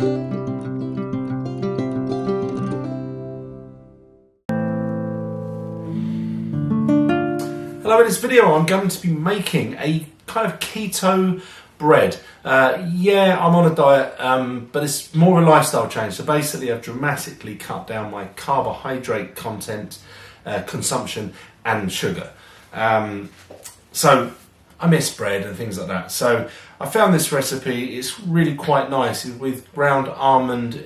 Hello, in this video I'm going to be making a kind of keto bread. Yeah, I'm on a diet, but it's more of a lifestyle change. So basically I've dramatically cut down my carbohydrate content, consumption and sugar. So I miss bread and things like that. So I found this recipe. It's really quite nice. It's with ground almond,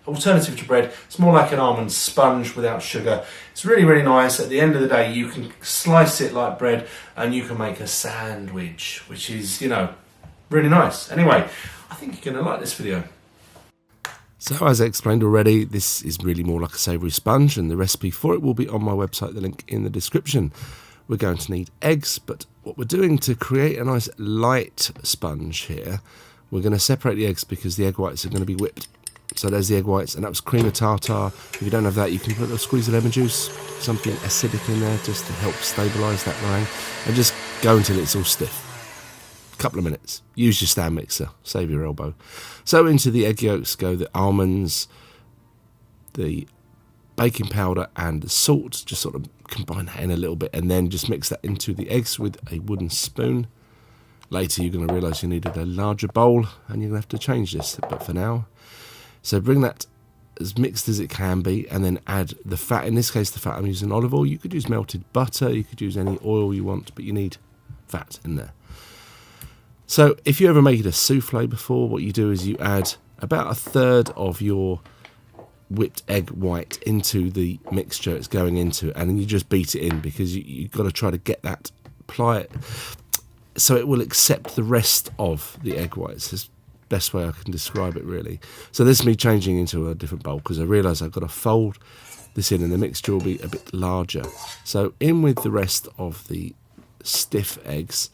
alternative to bread. It's more like an almond sponge without sugar. It's really, really nice. At the end of the day, you can slice it like bread and you can make a sandwich, which is, you know, really nice. Anyway, I think you're going to like this video. So as I explained already, this is really more like a savoury sponge, and the recipe for it will be on my website, the link in the description. We're going to need eggs, but what we're doing to create a nice light sponge here, we're going to separate the eggs because the egg whites are going to be whipped. So there's the egg whites, and that was cream of tartar. If you don't have that, you can put a squeeze of lemon juice, something acidic in there just to help stabilise that meringue, and just go until it's all stiff. Couple of minutes. Use your stand mixer, save your elbow. So into the egg yolks go the almonds, the baking powder and the salt. Just sort of combine that in a little bit and then just mix that into the eggs with a wooden spoon. Later you're going to realise you needed a larger bowl and you're going to have to change this, but for now. So bring that as mixed as it can be and then add the fat. In this case the fat I'm using olive oil. You could use melted butter, you could use any oil you want, but you need fat in there. So if you ever made a souffle before, what you do is you add about a third of your whipped egg white into the mixture it's going into, and then you just beat it in because you've got to try to get that, apply it so it will accept the rest of the egg whites. It's the best way I can describe it really. So this is me changing into a different bowl because I realise I've got to fold this in and the mixture will be a bit larger. So in with the rest of the stiff eggs.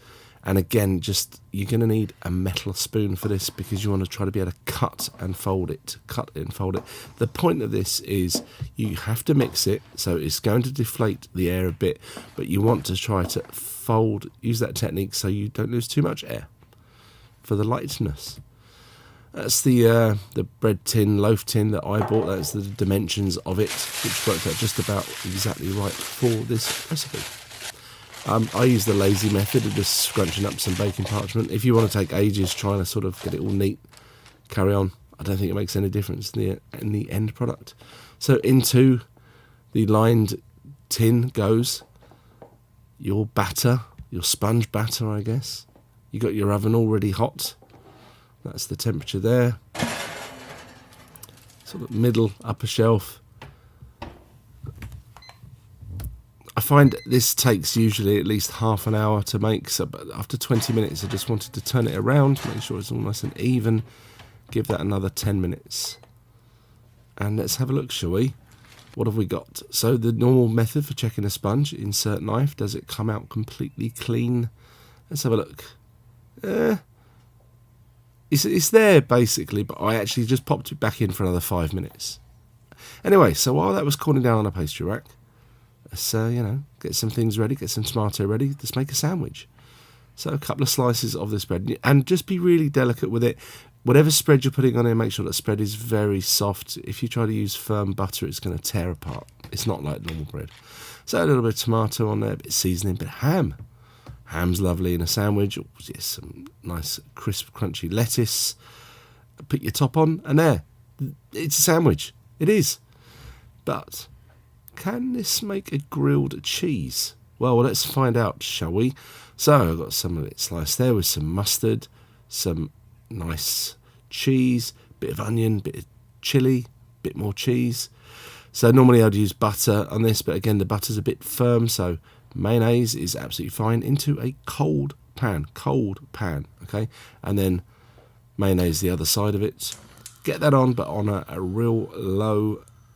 And again, just you're going to need a metal spoon for this because you want to try to be able to cut and fold it. Cut it and fold it. The point of this is you have to mix it, so it's going to deflate the air a bit, but you want to try to fold, use that technique so you don't lose too much air for the lightness. That's the bread tin, loaf tin that I bought. That's the dimensions of it, which worked out just about exactly right for this recipe. I use the lazy method of just scrunching up some baking parchment. If you want to take ages trying to sort of get it all neat, carry on. I don't think it makes any difference in the end product. So into the lined tin goes your batter, your sponge batter, I guess. You got your oven already hot. That's the temperature there. Sort of middle, upper shelf. I find this takes usually at least half an hour to make, so but after 20 minutes I just wanted to turn it around, make sure it's all nice and even, give that another 10 minutes. And let's have a look, shall we? What have we got? So the normal method for checking a sponge, insert knife, does it come out completely clean? Let's have a look. It's there basically, but I actually just popped it back in for another 5 minutes. Anyway, so while that was cooling down on a pastry rack, so, you know, get some things ready, get some tomato ready, let's make a sandwich. So a couple of slices of this bread, and just be really delicate with it. Whatever spread you're putting on it, make sure that spread is very soft. If you try to use firm butter, it's going to tear apart. It's not like normal bread. So a little bit of tomato on there, a bit of seasoning, a bit of ham. Ham's lovely in a sandwich. Oh, yes, some nice crisp, crunchy lettuce. Put your top on, and there. It's a sandwich. It is. But can this make a grilled cheese? Well, let's find out, shall we? So I've got some of it sliced there with some mustard, some nice cheese, bit of onion, bit of chilli, bit more cheese. So normally I'd use butter on this, but again the butter's a bit firm, so mayonnaise is absolutely fine into a cold pan, okay? And then mayonnaise the other side of it. Get that on, but on a real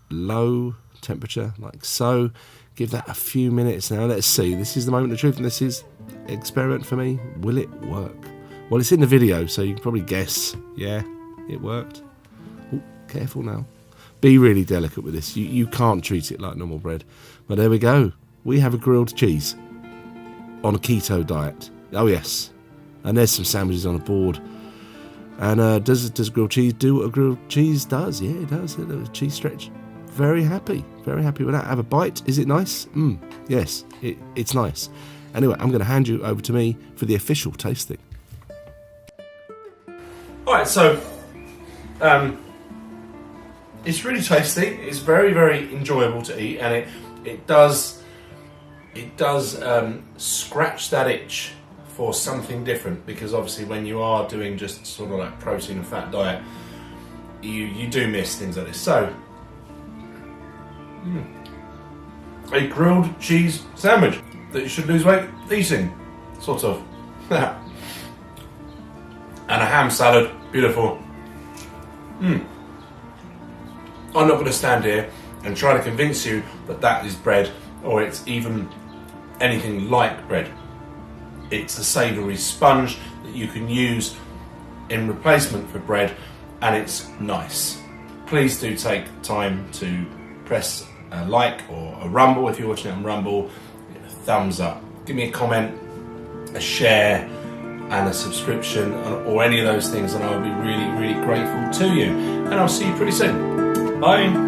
low temperature, like so. Give that a few minutes now. Let's see. This is the moment of truth, and this is experiment for me. Will it work? Well, it's in the video, so you can probably guess. Yeah, it worked. Ooh, careful now. Be really delicate with this. You can't treat it like normal bread. But there we go. We have a grilled cheese on a keto diet. Oh, yes. And there's some sandwiches on a board. And does grilled cheese do what a grilled cheese does? Yeah, it does. A cheese stretch. Very happy with that. Have a bite. Is it nice? Yes, it's nice. Anyway, I'm going to hand you over to me for the official tasting. All right, so it's really tasty. It's very, very enjoyable to eat, and it does scratch that itch for something different, because obviously when you are doing just sort of like protein and fat diet, you do miss things like this. So, a grilled cheese sandwich that you should lose weight eating, sort of. And a ham salad, beautiful. I'm not going to stand here and try to convince you that that is bread, or it's even anything like bread. It's a savoury sponge that you can use in replacement for bread, and it's nice. Please do take time to press a like or a rumble if you're watching it on Rumble, a thumbs up, give me a comment, a share and a subscription, or any of those things, and I'll be really, really grateful to you. And I'll see you pretty soon. Bye.